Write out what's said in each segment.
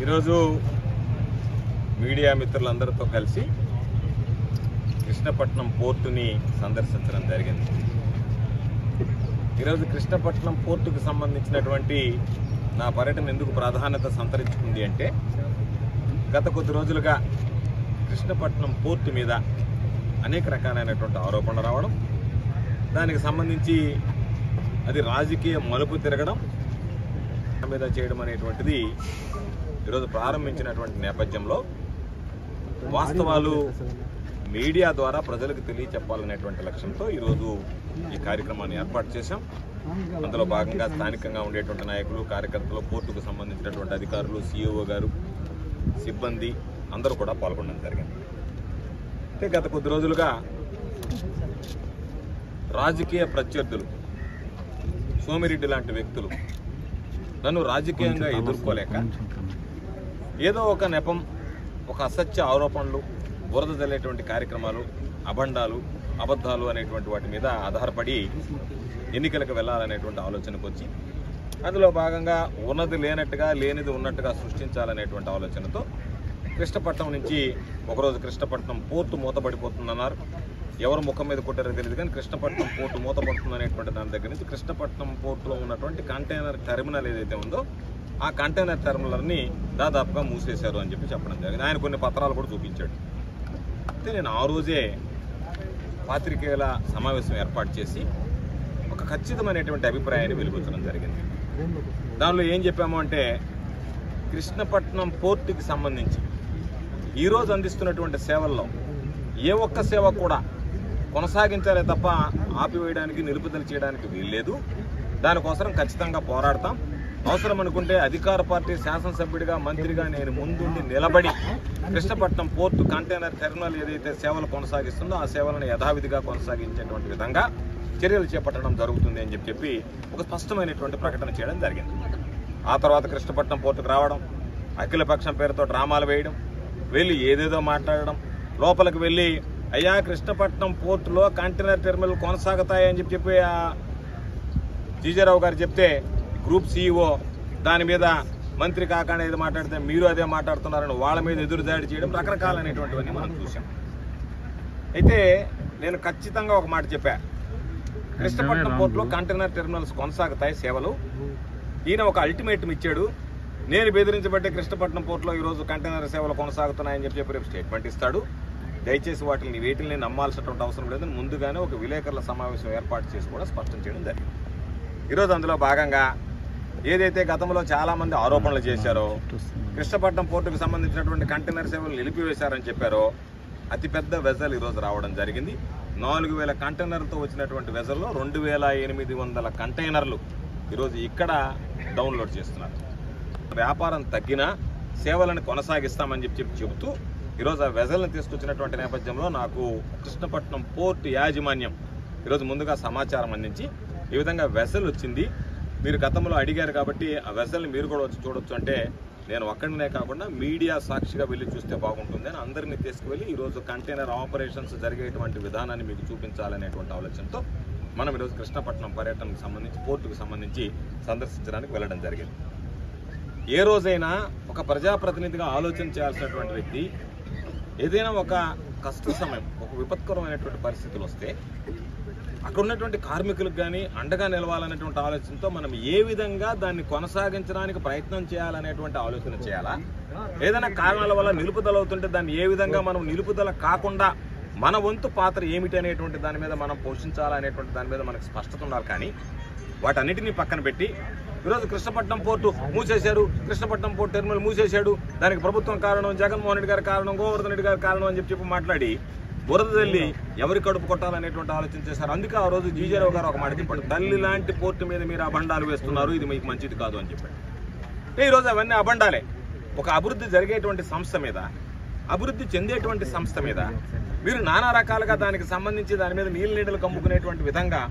ఈరోజు మీడియా మిత్రులందరితో కలిసి కృష్ణపట్నం పోర్టుని సందర్శించడం జరిగింది. ఈరోజు కృష్ణపట్నం పోర్టుకు సంబంధించినటువంటి నా పర్యటన ఎందుకు ప్రాధాన్యత సంతరించుకుంది అంటే, గత కొద్ది రోజులుగా కృష్ణపట్నం పోర్టు మీద అనేక రకాలైనటువంటి ఆరోపణలు రావడం, దానికి సంబంధించి అది రాజకీయ మలుపు తిరగడం మీద చేయడం అనేటువంటిది ఈరోజు ప్రారంభించినటువంటి నేపథ్యంలో వాస్తవాలు మీడియా ద్వారా ప్రజలకు తెలియచెప్పాలనేటువంటి లక్ష్యంతో ఈరోజు ఈ కార్యక్రమాన్ని ఏర్పాటు చేశాం. అందులో భాగంగా స్థానికంగా ఉండేటువంటి నాయకులు, కార్యకర్తలు, పోర్టుకు సంబంధించినటువంటి అధికారులు, సిఇఓ గారు, సిబ్బంది అందరూ కూడా పాల్గొనడం జరిగింది. అంటే గత కొద్ది రోజులుగా రాజకీయ ప్రత్యర్థులు, సోమిరెడ్డి లాంటి వ్యక్తులు నన్ను రాజకీయంగా ఎదుర్కోలేక ఏదో ఒక నెపం, ఒక అసత్య ఆరోపణలు, బురద జల్లేటువంటి కార్యక్రమాలు, అభండాలు, అబద్ధాలు అనేటువంటి వాటి మీద ఆధారపడి ఎన్నికలకు వెళ్లాలనేటువంటి ఆలోచనకు వచ్చి, అందులో భాగంగా ఉన్నది లేనట్టుగా, లేనిది ఉన్నట్టుగా సృష్టించాలనేటువంటి ఆలోచనతో కృష్ణపట్నం నుంచి ఒకరోజు కృష్ణపట్నం పోర్టు మూతపడిపోతుందన్నారు. ఎవరు ముఖం మీద కొట్టారో తెలియదు, కానీ కృష్ణపట్నం పోర్టు మూతపడుతుంది అనేటువంటి దాని దగ్గర నుంచి కృష్ణపట్నం పోర్టులో ఉన్నటువంటి కంటైనర్ టెర్మినల్ ఏదైతే ఉందో ఆ కంటైనర్ టెర్మినల్ని దాదాపుగా మూసేశారు అని చెప్పడం జరిగింది. ఆయన కొన్ని పత్రాలు కూడా చూపించాడు. అయితే నేను ఆ రోజే పాత్రికేయుల సమావేశం ఏర్పాటు చేసి ఒక ఖచ్చితమైనటువంటి అభిప్రాయాన్ని వెలువచ్చడం జరిగింది. దానిలో ఏం చెప్పాము అంటే, కృష్ణపట్నం పోర్టుకి సంబంధించి ఈరోజు అందిస్తున్నటువంటి సేవల్లో ఏ ఒక్క సేవ కూడా కొనసాగించాలే తప్ప ఆపివేయడానికి, నిలుపుదల చేయడానికి వీల్లేదు. దానికోసం ఖచ్చితంగా పోరాడతాం. అవసరం అనుకుంటే అధికార పార్టీ శాసనసభ్యుడిగా, మంత్రిగా నేను ముందుండి నిలబడి కృష్ణపట్నం పోర్టు కంటైనర్ టెర్మినల్ ఏదైతే సేవలు కొనసాగిస్తుందో ఆ సేవలను యథావిధిగా కొనసాగించేటువంటి విధంగా చర్యలు చేపట్టడం జరుగుతుంది అని చెప్పి ఒక స్పష్టమైనటువంటి ప్రకటన చేయడం జరిగింది. ఆ తర్వాత కృష్ణపట్నం పోర్టుకు రావడం, అఖిలపక్షం పేరుతో డ్రామాలు వేయడం, వెళ్ళి ఏదేదో మాట్లాడడం, లోపలికి వెళ్ళి అయ్యా కృష్ణపట్నం పోర్టులో కంటైనర్ టెర్మినల్ కొనసాగుతాయని చెప్పి జీజేరావు గారు చెప్తే గ్రూప్ సిఇఓ దాని మీద మంత్రి కాకుండా ఏదో మాట్లాడితే మీరు అదే మాట్లాడుతున్నారని వాళ్ళ మీద ఎదురుదాడి చేయడం, రకరకాలైనటువంటివన్నీ మనం చూసాం. అయితే నేను ఖచ్చితంగా ఒక మాట చెప్పా, కృష్ణపట్నం పోర్టులో కంటైనర్ టెర్మినల్స్ కొనసాగుతాయి సేవలు. ఈయన ఒక అల్టిమేటం ఇచ్చాడు, నేను బెదిరించబట్టే కృష్ణపట్నం పోర్టులో ఈరోజు కంటైనర్ సేవలు కొనసాగుతున్నాయని చెప్పి రేపు స్టేట్మెంట్ ఇస్తాడు. దయచేసి వీటిని నమ్మాల్సినటువంటి అవసరం లేదని ముందుగానే ఒక విలేకరుల సమావేశం ఏర్పాటు చేసి కూడా స్పష్టం చేయడం జరిగింది. ఈరోజు అందులో భాగంగా ఏదైతే గతంలో చాలామంది ఆరోపణలు చేశారో, కృష్ణపట్నం పోర్టుకు సంబంధించినటువంటి కంటైనర్ సేవలు నిలిపివేశారని చెప్పారో, అతిపెద్ద వెజల్ ఈరోజు రావడం జరిగింది. 4000 కంటైనర్లతో వచ్చినటువంటి వెజల్లో 2800 కంటైనర్లు ఈరోజు ఇక్కడ డౌన్లోడ్ చేస్తున్నారు. వ్యాపారం తగ్గినా సేవలను కొనసాగిస్తామని చెబుతూ ఈరోజు ఆ వెజల్ని తీసుకొచ్చినటువంటి నేపథ్యంలో నాకు కృష్ణపట్నం పోర్టు యాజమాన్యం ఈరోజు ముందుగా సమాచారం అందించి, ఈ విధంగా వెజల్ వచ్చింది, మీరు గతంలో అడిగారు కాబట్టి ఆ వెజల్ని మీరు కూడా వచ్చి చూడొచ్చు అంటే, నేను ఒక్కడినే కాకుండా మీడియా సాక్షిగా వెళ్ళి చూస్తే బాగుంటుంది అని అందరినీ తీసుకువెళ్ళి ఈరోజు కంటైనర్ ఆపరేషన్స్ జరిగేటువంటి విధానాన్ని మీకు చూపించాలనేటువంటి ఆలోచనతో మనం ఈరోజు కృష్ణపట్నం పర్యటనకు సంబంధించి, పోర్టుకు సంబంధించి సందర్శించడానికి వెళ్ళడం జరిగింది. ఏ రోజైనా ఒక ప్రజాప్రతినిధిగా ఆలోచన చేయాల్సినటువంటి వ్యక్తి ఏదైనా ఒక కష్ట సమయం, ఒక విపత్కరమైనటువంటి పరిస్థితులు వస్తే అక్కడ ఉన్నటువంటి కార్మికులకు కానీ అండగా నిలవాలనేటువంటి ఆలోచనతో మనం ఏ విధంగా దాన్ని కొనసాగించడానికి ప్రయత్నం చేయాలనేటువంటి ఆలోచన చేయాలా, ఏదైనా కారణాల వల్ల నిలుపుదల అవుతుంటే దాన్ని ఏ విధంగా మనం నిలుపుదల కాకుండా మన వంతు పాత్ర ఏమిటి అనేటువంటి దాని మీద మనం పోషించాలనేటువంటి దాని మీద మనకు స్పష్టత ఉండాలి. కానీ వాటన్నిటినీ పక్కన పెట్టి ఈరోజు కృష్ణపట్నం పోర్టు మూసేశారు, కృష్ణపట్నం పోర్టు టెర్మినల్ మూసేశాడు, దానికి ప్రభుత్వం కారణం, జగన్మోహన్ రెడ్డి గారి కారణం, గోవర్ధన్ రెడ్డి గారి కారణం అని చెప్పి మాట్లాడి బురద తల్లి ఎవరి కడుపు కొట్టాలనేటువంటి ఆలోచన చేశారు. అందుకే ఆ రోజు జీజేరావు గారు ఒక మాట చెప్పాడు, తల్లి లాంటి పోర్టు మీద మీరు అభండాలు వేస్తున్నారు, ఇది మీకు మంచిది కాదు అని చెప్పాడు. ఈరోజు అవన్నీ అభండాలే. ఒక అభివృద్ధి జరిగేటువంటి సంస్థ మీద, అభివృద్ధి చెందేటువంటి సంస్థ మీద మీరు నానా రకాలుగా దానికి సంబంధించి దాని మీద నీళ్ళు నీడలు కమ్ముకునేటువంటి విధంగా,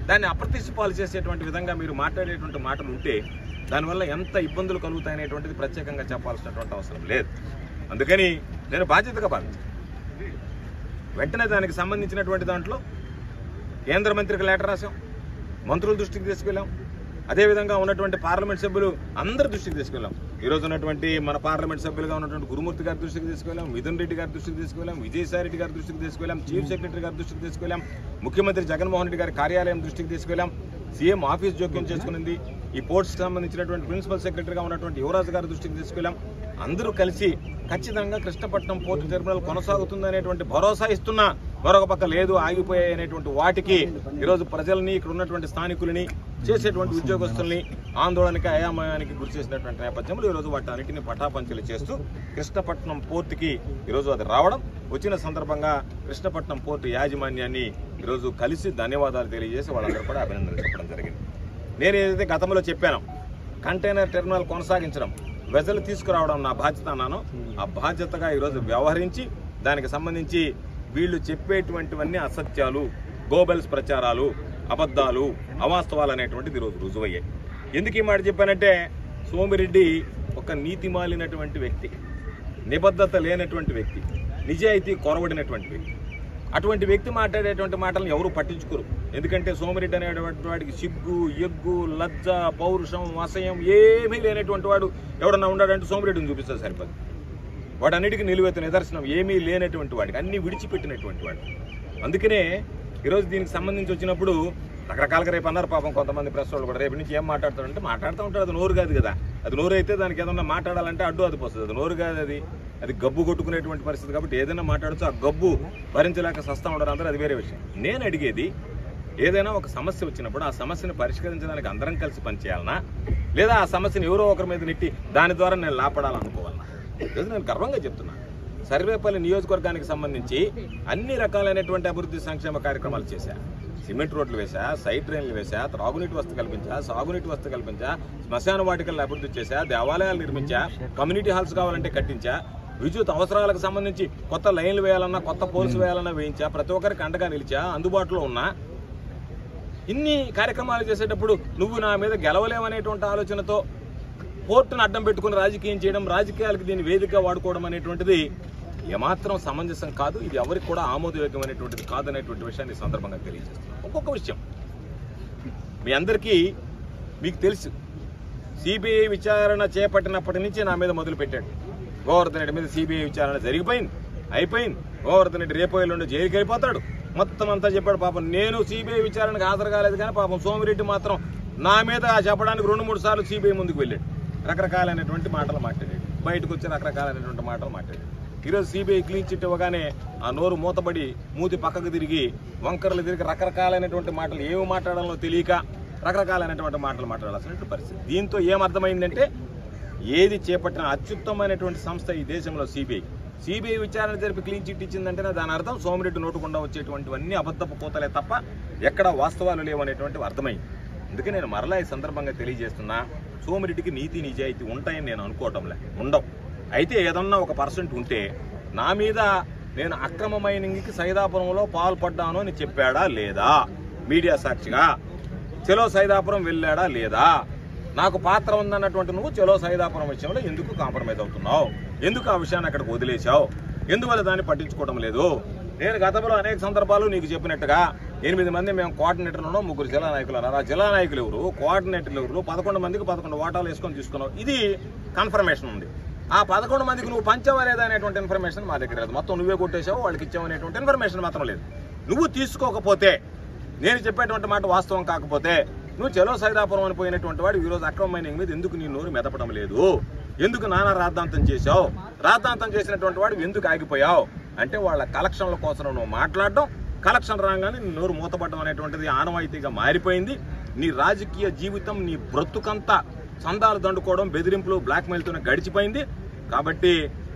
దాన్ని అప్రతిష్ఠపాలు చేసేటువంటి విధంగా మీరు మాట్లాడేటువంటి మాటలు ఉంటే దానివల్ల ఎంత ఇబ్బందులు కలుగుతాయనేటువంటిది ప్రత్యేకంగా చెప్పాల్సినటువంటి అవసరం లేదు. అందుకని నేను బాధ్యతగా భావించాను. వెంటనే దానికి సంబంధించినటువంటి దాంట్లో కేంద్ర మంత్రికి లెటర్ రాశాం, మంత్రుల దృష్టికి తీసుకెళ్ళాం, అదేవిధంగా ఉన్నటువంటి పార్లమెంట్ సభ్యులు అందరి దృష్టికి తీసుకెళ్ళాం. ఈరోజు ఉన్నటువంటి మన పార్లమెంట్ సభ్యులుగా ఉన్నటువంటి గురుమూర్తి గారి దృష్టికి తీసుకెళ్ళాం, మిథున్ రెడ్డి గారి దృష్టికి తీసుకెళ్ళాం, విజయసాయి రెడ్డి గారి దృష్టికి తీసుకెళ్ళాం, చీఫ్ సెక్రటరీ గారి దృష్టికి తీసుకెళ్ళాం, ముఖ్యమంత్రి జగన్మోహన్ రెడ్డి గారి కార్యాలయం దృష్టికి తీసుకెళ్ళాం, సీఎం ఆఫీస్ జోక్యం చేసుకునింది, ఈ పోర్ట్స్కి సంబంధించినటువంటి ప్రిన్సిపల్ సెక్రటరీగా ఉన్నటువంటి యువరాజు గారి దృష్టికి తీసుకెళ్ళాం. అందరూ కలిసి ఖచ్చితంగా కృష్ణపట్నం పోర్టు టెర్మినల్ కొనసాగుతుందనేటువంటి భరోసా ఇస్తున్నా, మరొక పక్క లేదు ఆగిపోయాయి అనేటువంటి వాటికి ఈరోజు ప్రజల్ని, ఇక్కడ ఉన్నటువంటి స్థానికులని, చేసేటువంటి ఉద్యోగస్తుల్ని ఆందోళనకి అయామయానికి గురి చేసినటువంటి నేపథ్యంలో ఈరోజు వాటి అన్నింటినీ పటాపంచలు చేస్తూ కృష్ణపట్నం పోర్టుకి ఈరోజు అది రావడం, వచ్చిన సందర్భంగా కృష్ణపట్నం పోర్టు యాజమాన్యాన్ని ఈరోజు కలిసి ధన్యవాదాలు తెలియజేసి వాళ్ళందరూ కూడా అభినందనలు చెప్పడం జరిగింది. నేను ఏదైతే గతంలో చెప్పానో కంటైనర్ టెర్మినల్ కొనసాగించడం, వెజలు తీసుకురావడం నా బాధ్యత అన్నాను. ఆ బాధ్యతగా ఈరోజు వ్యవహరించి దానికి సంబంధించి వీళ్ళు చెప్పేటువంటివన్నీ అసత్యాలు, గోబెల్స్ ప్రచారాలు, అబద్ధాలు, అవాస్తవాలు అనేటువంటిది ఈరోజు రుజువయ్యాయి. ఎందుకు ఈ మాట చెప్పానంటే, సోమిరెడ్డి ఒక నీతి మాలినటువంటి వ్యక్తి, నిబద్ధత లేనటువంటి వ్యక్తి, నిజాయితీ కొరవడినటువంటి వ్యక్తి. అటువంటి వ్యక్తి మాట్లాడేటువంటి మాటలను ఎవరు పట్టించుకోరు. ఎందుకంటే సోమిరెడ్డి అనేటువంటి వాడికి సిగ్గు, ఎగ్గు, లజ్జ, పౌరుషం, అసహ్యం ఏమీ లేనటువంటి వాడు ఎవడన్నా ఉన్నాడంటే సోమిరెడ్డిని చూపిస్తారు సరిపోదు. వాడన్నిటికీ నిలువెత్త నిదర్శనం, ఏమీ లేనటువంటి వాడికి అన్ని విడిచిపెట్టినటువంటి వాడు. అందుకనే ఈరోజు దీనికి సంబంధించి వచ్చినప్పుడు రకరకాలుగా రేపు అన్నారు పాపం కొంతమంది ప్రెస్ వాళ్ళు కూడా, రేపు నుంచి ఏం మాట్లాడతారంటే మాట్లాడుతూ ఉంటారు. అది నోరు కాదు కదా, అది నోరు అయితే దానికి ఏదన్నా మాట్లాడాలంటే అడ్డు అది పోస్తుంది. అది నోరు కాదు, అది గబ్బు కొట్టుకునేటువంటి పరిస్థితి. కాబట్టి ఏదైనా మాట్లాడచ్చు, ఆ గబ్బు భరించలేక సస్తా ఉండరు అందరూ, అది వేరే విషయం. నేను అడిగేది, ఏదైనా ఒక సమస్య వచ్చినప్పుడు ఆ సమస్యను పరిష్కరించడానికి అందరం కలిసి పనిచేయాలనా, లేదా ఆ సమస్యను ఎవరో ఒకరి మీద నెట్టి దాని ద్వారా నేను లాపడాలనుకోవాలన్నా? ఈరోజు నేను గర్వంగా చెప్తున్నా, సర్వేపల్లి నియోజకవర్గానికి సంబంధించి అన్ని రకాలైనటువంటి అభివృద్ధి సంక్షేమ కార్యక్రమాలు చేశా. సిమెంట్ రోడ్లు వేశా, సైడ్ డ్రైన్లు వేశా, త్రాగునీటి వసతి కల్పించా, సాగునీటి వసతి కల్పించా, శ్మశాన వాటికలను అభివృద్ధి చేశా, దేవాలయాలు నిర్మించా, కమ్యూనిటీ హాల్స్ కావాలంటే కట్టించా, విద్యుత్ అవసరాలకు సంబంధించి కొత్త లైన్లు వేయాలన్నా, కొత్త పోల్స్ వేయాలన్నా వేయించా, ప్రతి ఒక్కరికి అండగా నిలిచా, అందుబాటులో ఉన్నా. ఇన్ని కార్యక్రమాలు చేసేటప్పుడు నువ్వు నా మీద గెలవలేవనేటువంటి ఆలోచనతో పోర్టును అడ్డం పెట్టుకుని రాజకీయం చేయడం, రాజకీయాలకు దీన్ని వేదికగా వాడుకోవడం అనేటువంటిది ఏమాత్రం సమంజసం కాదు. ఇది ఎవరికి కూడా ఆమోదయోగ్యమైనటువంటిది కాదనేటువంటి విషయాన్ని సందర్భంగా తెలియజేస్తున్నాను. ఒక్కొక్క విషయం మీ అందరికీ మీకు తెలుసు, సిబిఐ విచారణ చేపట్టినప్పటి నుంచి నా మీద మొదలు పెట్టాడు. గోవర్ధన్ రెడ్డి మీద సిబిఐ విచారణ జరిగిపోయింది, అయిపోయింది. గోవర్ధన్ రెడ్డి రేపు ఎల్లుండి జైలుకి వెళ్ళిపోతాడు, మొత్తం అంతా చెప్పాడు. పాపం నేను సిబిఐ విచారణకు హాజరు కాలేదు, కానీ పాపం సోమిరెడ్డి మాత్రం నా మీద చెప్పడానికి 2-3 సార్లు సిబిఐ ముందుకు వెళ్ళాడు. రకరకాలైనటువంటి మాటలు మాట్లాడాడు, బయటకు వచ్చి రకరకాలైనటువంటి మాటలు మాట్లాడాడు. ఈరోజు సిబిఐ క్లీన్ చిట్ ఇవ్వగానే ఆ నోరు మూతపడి మూతి పక్కకు తిరిగి వంకరలు తిరిగి రకరకాలైనటువంటి మాటలు ఏమి మాట్లాడాలో తెలియక రకరకాలైనటువంటి మాటలు మాట్లాడాల్సిన పరిస్థితి. దీంతో ఏమర్థమైందంటే, ఏది చేపట్టిన అత్యుత్తమైనటువంటి సంస్థ ఈ దేశంలో సిబిఐ విచారణ జరిపి క్లీన్ చిట్ ఇచ్చిందంటేనే దాని అర్థం సోమిరెడ్డి నోటుకుండా వచ్చేటువంటివన్నీ అబద్ధపు కోతలే తప్ప ఎక్కడ వాస్తవాలు లేవనేటువంటివి అర్థమైంది. అందుకే నేను మరలా ఈ సందర్భంగా తెలియజేస్తున్నా, సోమిరెడ్డికి నీతి నిజాయితీ ఉంటాయని నేను అనుకోవటంలే, ఉండవు. అయితే ఏదన్నా 1% ఉంటే నా మీద నేను అక్రమ మైనింగ్కి సైదాపురంలో పాల్పడ్డాను అని చెప్పాడా లేదా, మీడియా సాక్షిగా చలో సైదాపురం వెళ్ళాడా లేదా, నాకు పాత్ర ఉందన్నటువంటి నువ్వు చలో సైదాపురం విషయంలో ఎందుకు కాంప్రమైజ్ అవుతున్నావు, ఎందుకు ఆ విషయాన్ని అక్కడికి వదిలేశావు, ఎందువల్ల దాన్ని పట్టించుకోవడం లేదు? నేను గతంలో అనేక సందర్భాలు నీకు చెప్పినట్టుగా 8 మంది మేము కోఆర్డినేటర్లు ఉన్నాం, 3 జిల్లా నాయకులు అన్నారు. ఆ జిల్లా నాయకులు ఎవరు, కోఆర్డినేటర్లు ఎవరు, 11 మందికి 11 వాటాలు వేసుకొని తీసుకున్నావు. ఇది కన్ఫర్మేషన్ ఉంది. ఆ 11 మందికి నువ్వు పంచావా లేదా అనేటువంటి ఇన్ఫర్మేషన్ మా దగ్గర లేదు. మొత్తం నువ్వే కొట్టేశావు, వాళ్ళకి ఇచ్చావు అనేటువంటి ఇన్ఫర్మేషన్ మాత్రం లేదు. నువ్వు తీసుకోకపోతే, నేను చెప్పేటువంటి మాట వాస్తవం కాకపోతే, నువ్వు చలో సైదాపురం అని పోయినటువంటి వాడు ఈరోజు అక్రమ మైనింగ్ మీద ఎందుకు నీ నోరు మెదపడం లేదు, ఎందుకు నానా రాద్ధాంతం చేశావు, రాద్ధాంతం చేసినటువంటి వాడు ఎందుకు ఆగిపోయావు అంటే, వాళ్ళ కలెక్షన్ల కోసం నువ్వు మాట్లాడడం, కలెక్షన్ రాగానే నీ నోరు మూతపడడం అనేటువంటిది ఆనవాయితీగా మారిపోయింది. నీ రాజకీయ జీవితం, నీ బ్రతుకంతా చందాలు దండుకోవడం, బెదిరింపులు, బ్లాక్మెయిల్తోనే గడిచిపోయింది. కాబట్టి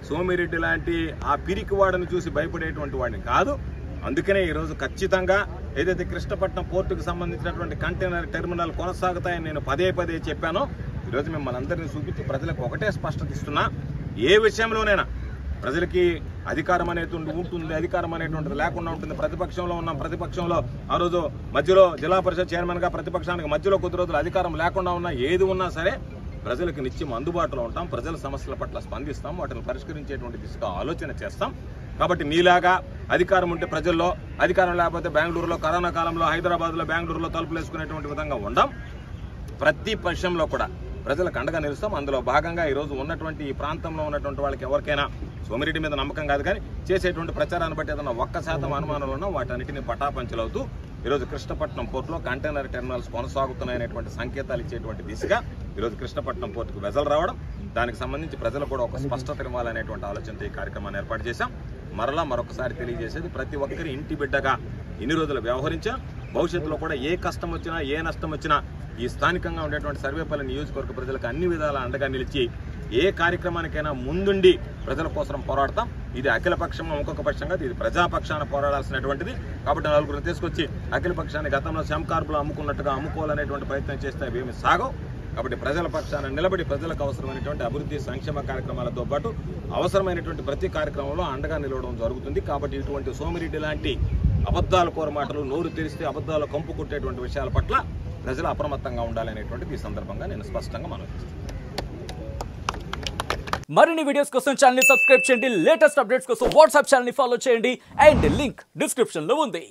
సోమిరెడ్డి లాంటి ఆ పిరికి వాడిని చూసి భయపడేటువంటి వాడిని కాదు. అందుకనే ఈరోజు ఖచ్చితంగా ఏదైతే కృష్ణపట్నం పోర్టుకు సంబంధించినటువంటి కంటైనర్ టెర్మినల్ కొనసాగుతాయని నేను పదే చెప్పానో, ఈరోజు మిమ్మల్ని అందరినీ చూపించి ప్రజలకు ఒకటే స్పష్టత ఇస్తున్నా, ఏ విషయంలోనైనా ప్రజలకి అధికారం అనేది ఉంటుంది, అధికారం అనేటువంటిది లేకుండా ఉంటుంది. ప్రతిపక్షంలో ఉన్న ప్రతిపక్షంలో ఆ రోజు మధ్యలో జిల్లా పరిషత్ చైర్మన్గా ప్రతిపక్షానికి మధ్యలో కొద్ది రోజులు అధికారం లేకుండా ఉన్నా, ఏది ఉన్నా సరే ప్రజలకు నిత్యం అందుబాటులో ఉంటాం, ప్రజల సమస్యల పట్ల స్పందిస్తాం, వాటిని పరిష్కరించేటువంటి దిశగా ఆలోచన చేస్తాం. కాబట్టి నీలాగా అధికారం ఉంటే ప్రజల్లో, అధికారం లేకపోతే బెంగళూరులో కరోనా కాలంలో హైదరాబాద్లో బెంగళూరులో తలుపులు వేసుకునేటువంటి విధంగా ఉండం. ప్రతి పక్షంలో కూడా ప్రజలకు అండగా నిలుస్తాం. అందులో భాగంగా ఈరోజు ఉన్నటువంటి ఈ ప్రాంతంలో ఉన్నటువంటి వాళ్ళకి ఎవరికైనా సోమిరెడ్డి మీద నమ్మకం కాదు కానీ చేసేటువంటి ప్రచారాన్ని బట్టి ఏదన్నా 1% అనుమానాలు ఉన్నా వాటన్నిటిని పటాపంచలవుతూ ఈరోజు కృష్ణపట్నం పోర్టులో కంటైనర్ టెర్మినల్స్ కొనసాగుతున్నాయనేటువంటి సంకేతాలు ఇచ్చేటువంటి దిశగా ఈరోజు కృష్ణపట్నం పోర్టుకు వెజలు రావడం, దానికి సంబంధించి ప్రజలు కూడా ఒక స్పష్టత ఇవ్వాలనేటువంటి ఆలోచనతో ఈ కార్యక్రమాన్ని ఏర్పాటు చేశాం. మరొకసారి తెలియజేసేది, ప్రతి ఒక్కరి ఇంటి బిడ్డగా ఇన్ని రోజులు వ్యవహరించాం. భవిష్యత్తులో కూడా ఏ కష్టం వచ్చినా ఏ నష్టం వచ్చినా ఈ స్థానికంగా ఉండేటువంటి సర్వేపల్లి నియోజకవర్గ ప్రజలకు అన్ని విధాల అండగా నిలిచి ఏ కార్యక్రమానికైనా ముందుండి ప్రజల కోసం పోరాడతాం. ఇది అఖిల పక్షంగా ఇంకొక పక్షంగా ఇది ప్రజాపక్షాన పోరాడాల్సినటువంటిది. కాబట్టి నలుగురిని తీసుకొచ్చి అఖిల పక్షాన్ని గతంలో శంకార్పులు అమ్ముకున్నట్టుగా అమ్ముకోవాలనేటువంటి ప్రయత్నం చేస్తే అవేమి సాగవు. కాబట్టి ప్రజల పక్షాన నిలబడి ప్రజలకు అవసరమైనటువంటి అభివృద్ధి సంక్షేమ కార్యక్రమాలతో పాటు అవసరమైనటువంటి ప్రతి కార్యక్రమంలో అండగా నిలవడం జరుగుతుంది. కాబట్టి ఇటువంటి సోమిరెడ్డి లాంటి అబద్ధాల కోరమాటలు నోరు తెరిస్తే అబద్ధాలు కంపు కొట్టేటువంటి విషయాల పట్ల ప్రజలు అప్రమత్తంగా ఉండాలనేటువంటిది ఈ సందర్భంగా నేను స్పష్టంగా మనవిస్తున్నాను. మరిన్ని వీడియోస్ కోసం ఛానల్ ని సబ్స్క్రైబ్ చేయండి. లేటెస్ట్ అప్డేట్స్ కోసం వాట్సాప్ ఛానల్ ని ఫాలో చేయండి. అండ్ లింక్ డిస్క్రిప్షన్ లో ఉంది.